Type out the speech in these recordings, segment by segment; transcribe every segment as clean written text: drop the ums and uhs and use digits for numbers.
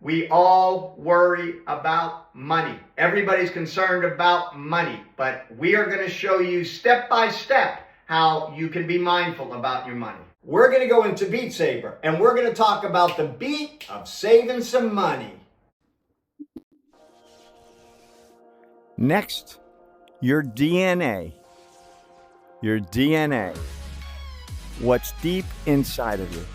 We all worry about money. Everybody's concerned about money, but we are going to show you step by step how you can be mindful about your money. We're going to go into Beat Saber, and we're going to talk about the beat of saving some money. Next, your DNA. Your DNA. What's deep inside of you.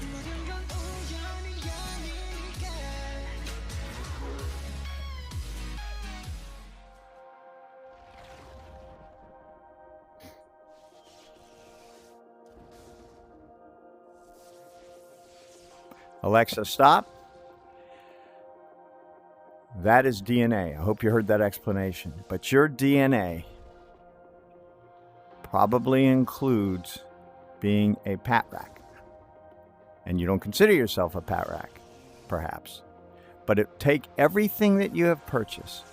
Alexa, stop. That is DNA. I hope you heard that explanation. But your DNA probably includes being a pat rack. And you don't consider yourself a pat rack, perhaps. But take everything that you have purchased,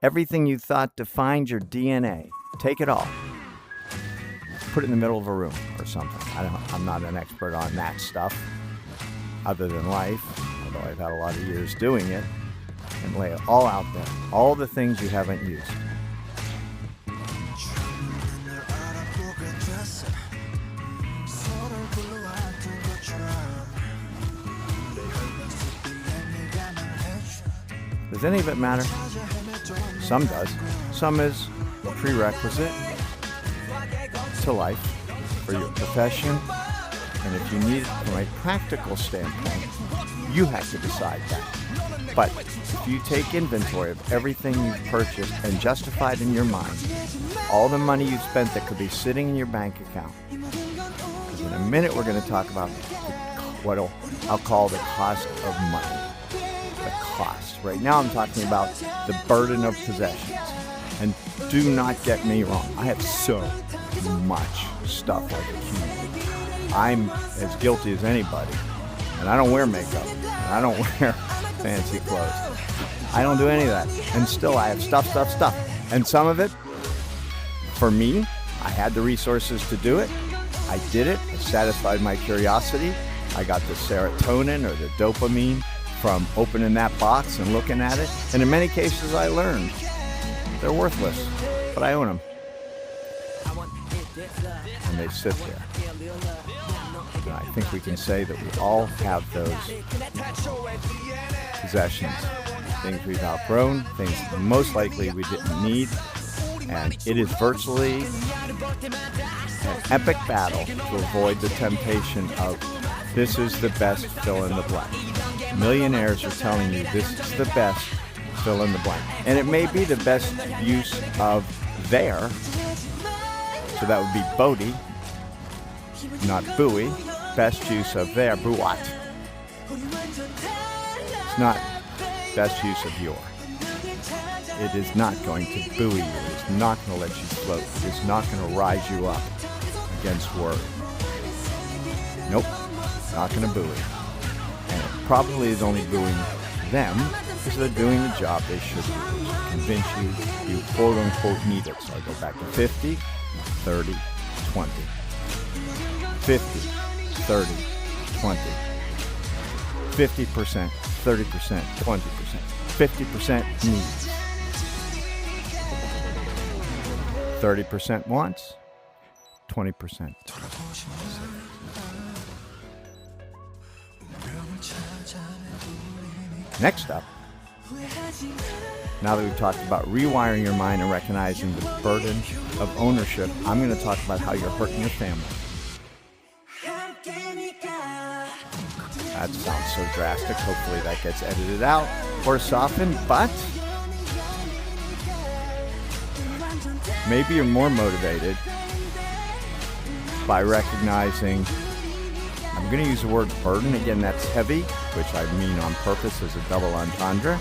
everything you thought defined your DNA, take it all. Put it in the middle of a room or something. I'm not an expert on that stuff. Other than life, although I've had a lot of years doing it, and lay it all out there, all the things you haven't used. Does any of it matter? Some does. Some is a prerequisite to life, for your profession. And if you need it from a practical standpoint, you have to decide that. But if you take inventory of everything you've purchased and justified in your mind, all the money you've spent that could be sitting in your bank account. Because in a minute we're going to talk about what I'll call the cost of money. The cost. Right now I'm talking about the burden of possessions. And do not get me wrong, I have so much stuff I've accumulated. I'm as guilty as anybody, and I don't wear makeup, and I don't wear fancy clothes. I don't do any of that, and still I have stuff. And some of it, for me, I had the resources to do it. I did it. It satisfied my curiosity. I got the serotonin or the dopamine from opening that box and looking at it. And in many cases, I learned they're worthless, but I own them. And they sit there. And I think we can say that we all have those possessions, things we've outgrown, things most likely we didn't need, and it is virtually an epic battle to avoid the temptation of this is the best fill in the blank. Millionaires are telling you this is the best fill in the blank, and it may be the best use of their, so that would be Bodhi, not Bowie, best use of their, Buat. It's not best use of your. It is not going to buoy you. It is not going to let you float. It is not going to rise you up against worry. Nope, not going to buoy. And it probably is only buoying them because they're doing the job they should do. Convince you quote unquote need it. So I go back to 50, 30, 20. 50, 30, 20. 50%, 30%, 20%. 50% needs. 30% wants. 20%. Next up, now that we've talked about rewiring your mind and recognizing the burden of ownership, I'm going to talk about how you're hurting your family. That sounds so drastic. Hopefully that gets edited out or softened, but maybe you're more motivated by recognizing, I'm going to use the word burden. Again, that's heavy, which I mean on purpose as a double entendre.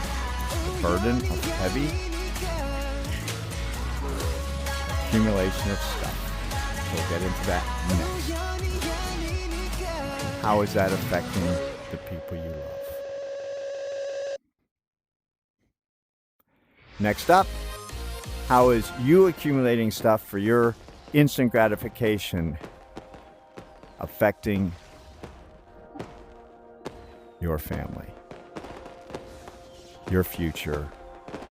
The burden of heavy accumulation of stuff. We'll get into that next. How is that affecting the people you love? Next up, how is you accumulating stuff for your instant gratification affecting your family? your future